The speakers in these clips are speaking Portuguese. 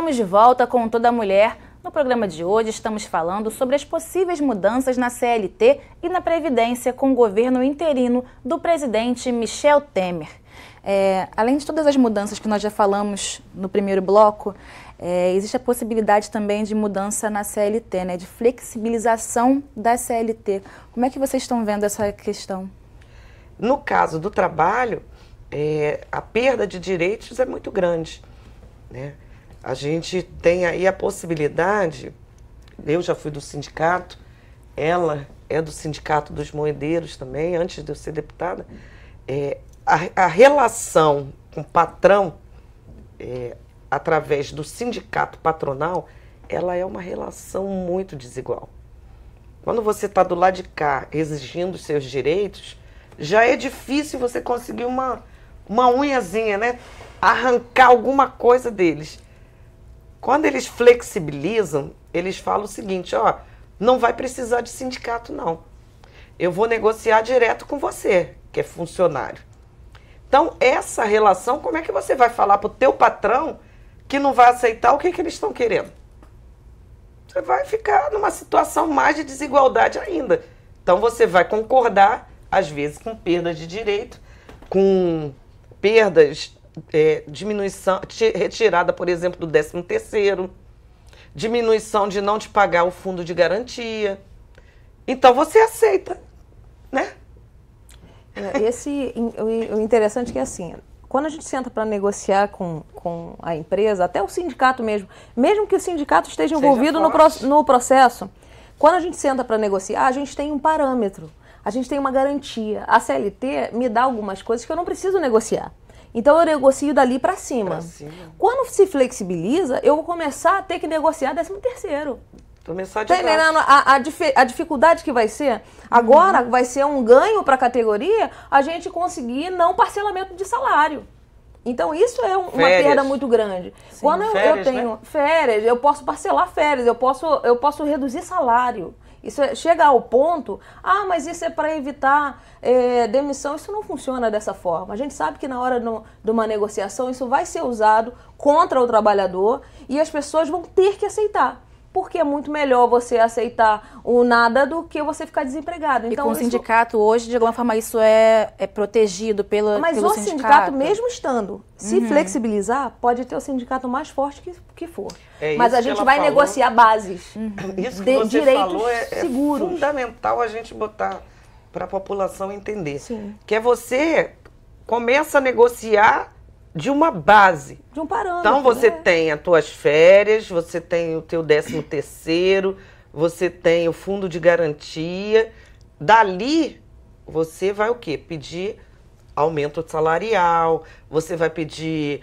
Estamos de volta com Toda Mulher. No programa de hoje estamos falando sobre as possíveis mudanças na CLT e na Previdência com o governo interino do presidente Michel Temer. Além de todas as mudanças que nós já falamos no primeiro bloco, existe a possibilidade também de mudança na CLT, né, de flexibilização da CLT. Como é que vocês estão vendo essa questão? No caso do trabalho, a perda de direitos é muito grande, né? A gente tem aí a possibilidade, eu já fui do sindicato, ela é do Sindicato dos Moedeiros também, antes de eu ser deputada, a relação com o patrão, através do sindicato patronal, ela é uma relação muito desigual. Quando você está do lado de cá exigindo os seus direitos, já é difícil você conseguir uma unhazinha, né? Arrancar alguma coisa deles. Quando eles flexibilizam, eles falam o seguinte, ó, não vai precisar de sindicato, não. Eu vou negociar direto com você, que é funcionário. Então, essa relação, como é que você vai falar para o teu patrão que não vai aceitar o que eles estão querendo? Você vai ficar numa situação mais de desigualdade ainda. Então, você vai concordar, às vezes, com perdas de direito, com perdas... diminuição, retirada, por exemplo, do 13º, diminuição de não te pagar o fundo de garantia. Então você aceita, né? O interessante é que assim, quando a gente senta para negociar com a empresa, até o sindicato mesmo que o sindicato esteja envolvido no processo, quando a gente senta para negociar, a gente tem um parâmetro, a gente tem uma garantia. A CLT me dá algumas coisas que eu não preciso negociar. Então eu negocio dali para cima. Quando se flexibiliza, eu vou começar a ter que negociar 13º. Começar de tá entendendo a dificuldade que vai ser? Agora vai ser um ganho para a categoria a gente conseguir não parcelamento de salário. Então isso é uma perda muito grande. Sim, quando eu tenho férias, eu posso parcelar férias, eu posso reduzir salário. Isso chega ao ponto, mas isso é para evitar demissão. Isso não funciona dessa forma. A gente sabe que na hora de uma negociação isso vai ser usado contra o trabalhador e as pessoas vão ter que aceitar. Porque é muito melhor você aceitar o nada do que você ficar desempregado. Então, e com o sindicato hoje, de alguma forma, isso é protegido pelo sindicato? Mas o sindicato, mesmo estando, se flexibilizar, pode ter o sindicato mais forte que for. Mas a gente vai negociar bases. Isso que você falou é seguros. Fundamental a gente botar para a população entender. Sim. Que é você começa a negociar de uma base. De um parâmetro. Então você tem as tuas férias, você tem o teu 13º, você tem o fundo de garantia. Dali você vai o quê? Pedir aumento salarial, você vai pedir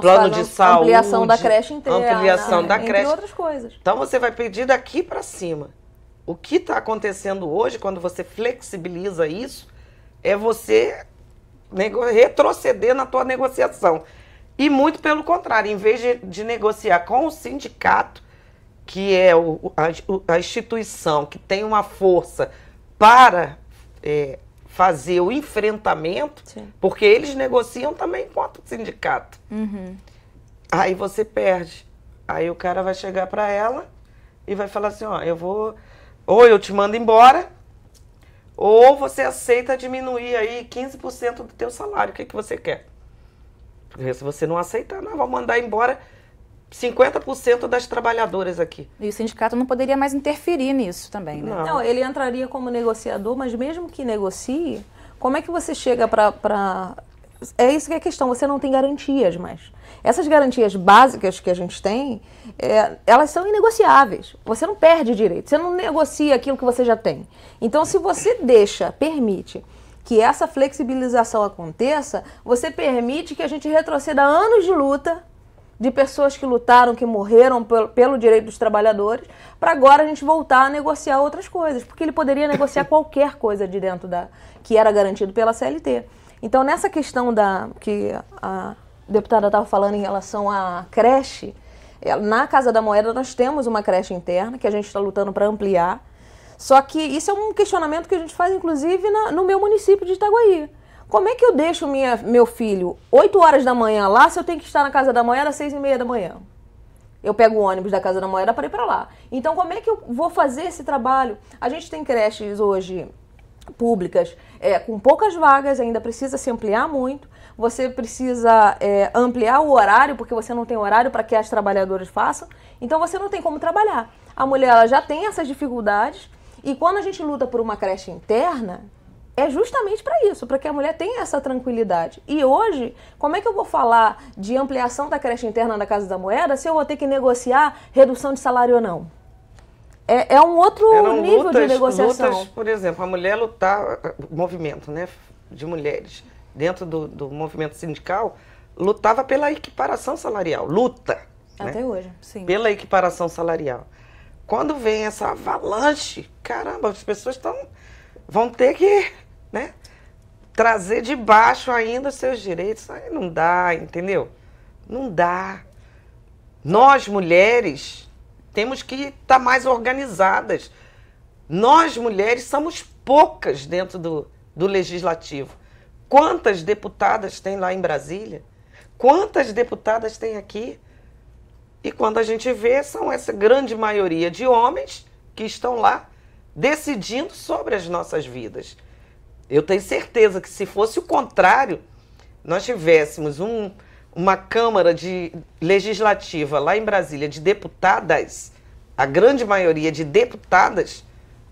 plano de saúde, ampliação da creche interna, ampliação da creche, entre outras coisas. Então você vai pedir daqui para cima. O que está acontecendo hoje, quando você flexibiliza isso, é você retroceder na tua negociação. E muito pelo contrário, em vez de negociar com o sindicato, que é a instituição que tem uma força para fazer o enfrentamento, sim, porque eles negociam também contra o sindicato. Aí você perde. Aí o cara vai chegar para ela e vai falar assim, ou eu te mando embora, ou você aceita diminuir aí 15% do teu salário. O que você quer? Porque se você não aceitar, nós vamos mandar embora 50% das trabalhadoras aqui. E o sindicato não poderia mais interferir nisso também, né? Não, ele entraria como negociador, mas mesmo que negocie, como é que você chega para... É isso que é a questão, você não tem garantias mais. Essas garantias básicas que a gente tem, elas são inegociáveis. Você não perde direito, você não negocia aquilo que você já tem. Então, se você permite que essa flexibilização aconteça, você permite que a gente retroceda anos de luta de pessoas que lutaram, que morreram pelo direito dos trabalhadores, para agora a gente voltar a negociar outras coisas. Porque ele poderia negociar qualquer coisa de dentro que era garantido pela CLT. Então, nessa questão que a deputada estava falando em relação à creche, na Casa da Moeda nós temos uma creche interna que a gente está lutando para ampliar. Só que isso é um questionamento que a gente faz, inclusive, no meu município de Itaguaí. Como é que eu deixo meu filho 8 horas da manhã lá se eu tenho que estar na Casa da Moeda às 6h30 da manhã? Eu pego o ônibus da Casa da Moeda para ir para lá. Então, como é que eu vou fazer esse trabalho? A gente tem creches hoje públicas com poucas vagas, ainda precisa se ampliar muito. Você precisa ampliar o horário, porque você não tem horário para que as trabalhadoras façam. Então, você não tem como trabalhar. A mulher ela já tem essas dificuldades. E quando a gente luta por uma creche interna, é justamente para isso, para que a mulher tenha essa tranquilidade. E hoje, como é que eu vou falar de ampliação da creche interna da Casa da Moeda se eu vou ter que negociar redução de salário ou não? É um outro nível de negociação. Lutas, por exemplo, a mulher lutar, movimento, né, de mulheres dentro do movimento sindical, lutava pela equiparação salarial. Luta. Até né? hoje, sim. Pela equiparação salarial. Quando vem essa avalanche, caramba, as pessoas vão ter que, né, trazer de baixo ainda os seus direitos. Aí não dá, entendeu? Não dá. Nós, mulheres, temos que estar mais organizadas. Nós, mulheres, somos poucas dentro do legislativo. Quantas deputadas tem lá em Brasília? Quantas deputadas tem aqui? E quando a gente vê, são essa grande maioria de homens que estão lá decidindo sobre as nossas vidas. Eu tenho certeza que se fosse o contrário, nós tivéssemos uma Câmara Legislativa lá em Brasília de deputadas, a grande maioria de deputadas,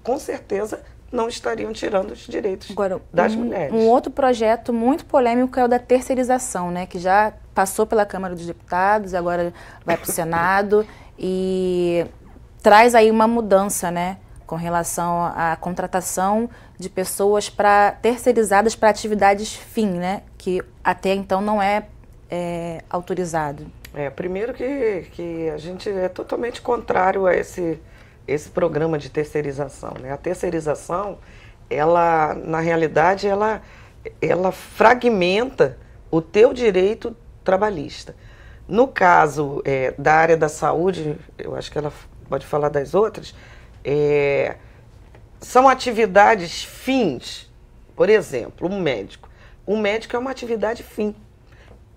com certeza não estariam tirando os direitos das mulheres. Um outro projeto muito polêmico é o da terceirização, né, que já passou pela Câmara dos Deputados, agora vai para o Senado e traz aí uma mudança, né, com relação à contratação de pessoas terceirizadas para atividades fim, né, que até então não é autorizado. Primeiro que a gente é totalmente contrário a esse programa de terceirização, né? A terceirização, ela, na realidade, ela fragmenta o teu direito trabalhista. No caso da área da saúde, eu acho que ela pode falar das outras, são atividades fins. Por exemplo, um médico. Um médico é uma atividade fim.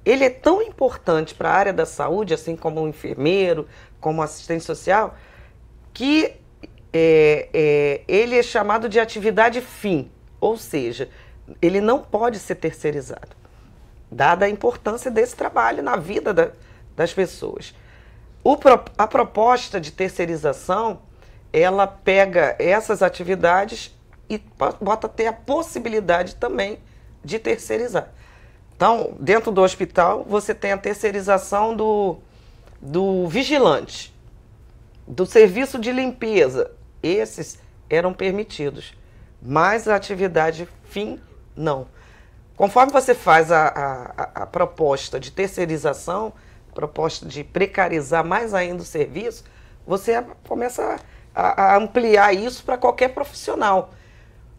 Ele é tão importante para a área da saúde, assim como o enfermeiro, como o assistente social, que ele é chamado de atividade fim, ou seja, ele não pode ser terceirizado, dada a importância desse trabalho na vida das pessoas. A proposta de terceirização, ela pega essas atividades e bota até a possibilidade também de terceirizar. Então, dentro do hospital, você tem a terceirização do vigilante, do serviço de limpeza. Esses eram permitidos, mas a atividade fim, não. Conforme você faz a proposta de terceirização, proposta de precarizar mais ainda o serviço, você começa a ampliar isso para qualquer profissional.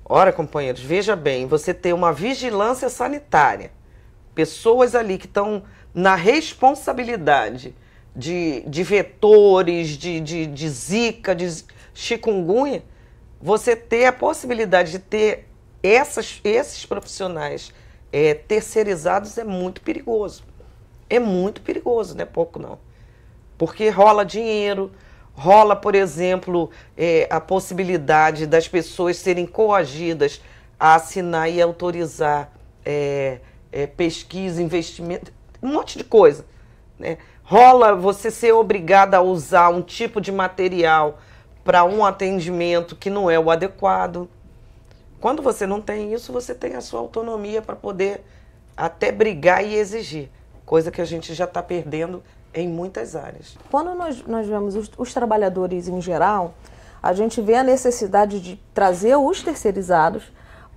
Ora, companheiros, veja bem, você tem uma vigilância sanitária, pessoas ali que estão na responsabilidade de vetores, de zika, de chikungunya, você ter a possibilidade de ter esses profissionais terceirizados é muito perigoso. É muito perigoso, não é pouco não. Porque rola dinheiro, rola, por exemplo, a possibilidade das pessoas serem coagidas a assinar e autorizar pesquisa, investimento, um monte de coisa, né? Rola você ser obrigada a usar um tipo de material para um atendimento que não é o adequado. Quando você não tem isso, você tem a sua autonomia para poder até brigar e exigir, coisa que a gente já está perdendo em muitas áreas. Quando nós vemos os trabalhadores em geral, a gente vê a necessidade de trazer os terceirizados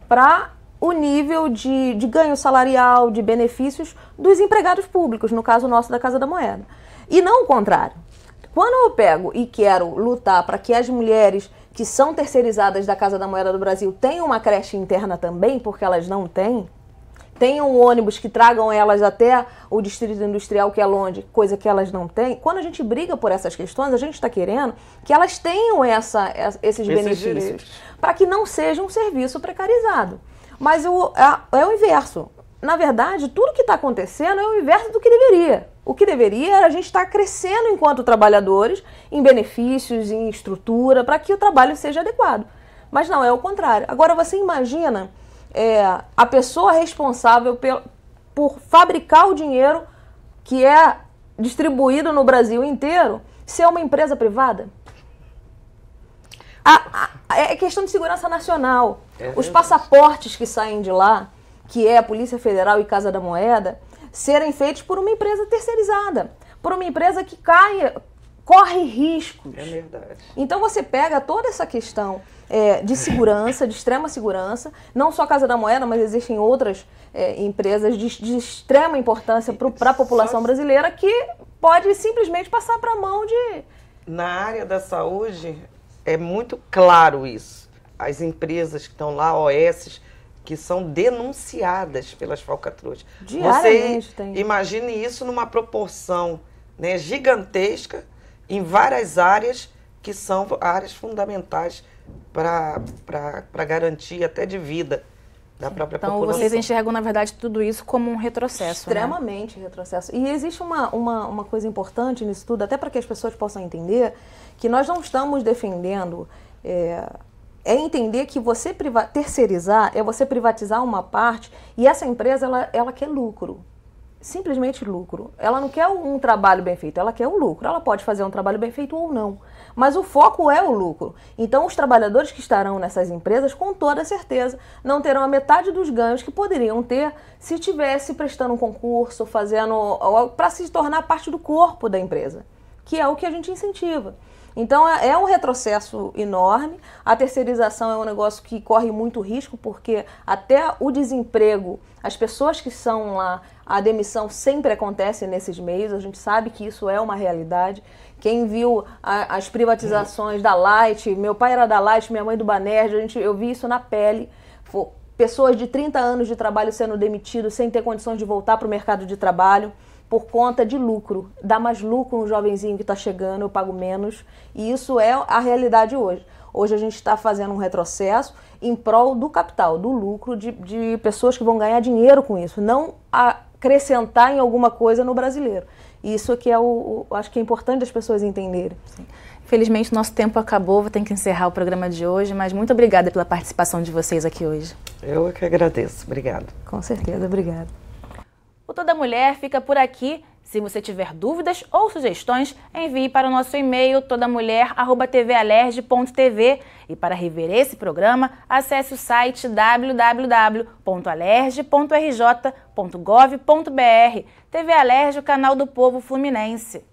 para o nível de ganho salarial, de benefícios dos empregados públicos, no caso nosso da Casa da Moeda. E não o contrário. Quando eu pego e quero lutar para que as mulheres que são terceirizadas da Casa da Moeda do Brasil tenham uma creche interna também, porque elas não têm, tenham ônibus que tragam elas até o distrito industrial, que é longe, coisa que elas não têm. Quando a gente briga por essas questões, a gente está querendo que elas tenham esses benefícios, para que não seja um serviço precarizado. Mas é o inverso. Na verdade, tudo que está acontecendo é o inverso do que deveria. O que deveria era a gente estar crescendo enquanto trabalhadores, em benefícios, em estrutura, para que o trabalho seja adequado. Mas não, é o contrário. Agora, você imagina a pessoa responsável por fabricar o dinheiro que é distribuído no Brasil inteiro ser uma empresa privada? É questão de segurança nacional. Os passaportes que saem de lá, que é a Polícia Federal e Casa da Moeda, serem feitos por uma empresa terceirizada, por uma empresa que corre riscos. É verdade. Então você pega toda essa questão de segurança, de extrema segurança, não só a Casa da Moeda, mas existem outras empresas de extrema importância para a população brasileira que pode simplesmente passar para a mão de... Na área da saúde, é muito claro isso. As empresas que estão lá, OS, que são denunciadas pelas falcatruas. Diariamente Você imagine isso numa proporção, né, gigantesca em várias áreas que são áreas fundamentais para garantir até de vida da própria população. Então vocês enxergam, na verdade, tudo isso como um retrocesso. Extremamente, né? Retrocesso. E existe uma coisa importante nisso tudo, até para que as pessoas possam entender, que nós não estamos defendendo... entender que você terceirizar é você privatizar uma parte e essa empresa, ela quer lucro. Simplesmente lucro. Ela não quer um trabalho bem feito, ela quer o lucro. Ela pode fazer um trabalho bem feito ou não. Mas o foco é o lucro. Então, os trabalhadores que estarão nessas empresas, com toda certeza, não terão a metade dos ganhos que poderiam ter se estivesse prestando um concurso, para se tornar parte do corpo da empresa, que é o que a gente incentiva. Então, é um retrocesso enorme. A terceirização é um negócio que corre muito risco, porque até o desemprego, as pessoas que são lá, a demissão sempre acontece nesses meios, a gente sabe que isso é uma realidade. Quem viu as privatizações da Light, meu pai era da Light, minha mãe do Banerj, eu vi isso na pele. Pessoas de 30 anos de trabalho sendo demitidos sem ter condições de voltar para o mercado de trabalho, por conta de lucro. Dá mais lucro um jovenzinho que está chegando, eu pago menos. E isso é a realidade hoje. Hoje a gente está fazendo um retrocesso em prol do capital, do lucro, de pessoas que vão ganhar dinheiro com isso, não acrescentar em alguma coisa no brasileiro. Isso é que acho que é importante as pessoas entenderem. Sim. Infelizmente, nosso tempo acabou, vou ter que encerrar o programa de hoje, mas muito obrigada pela participação de vocês aqui hoje. Eu que agradeço. Obrigada. Com certeza, obrigada. O Toda Mulher fica por aqui. Se você tiver dúvidas ou sugestões, envie para o nosso e-mail todamulher@tvalerj.tv. E para rever esse programa, acesse o site www.alerj.rj.gov.br. TV Alerj, o canal do povo fluminense.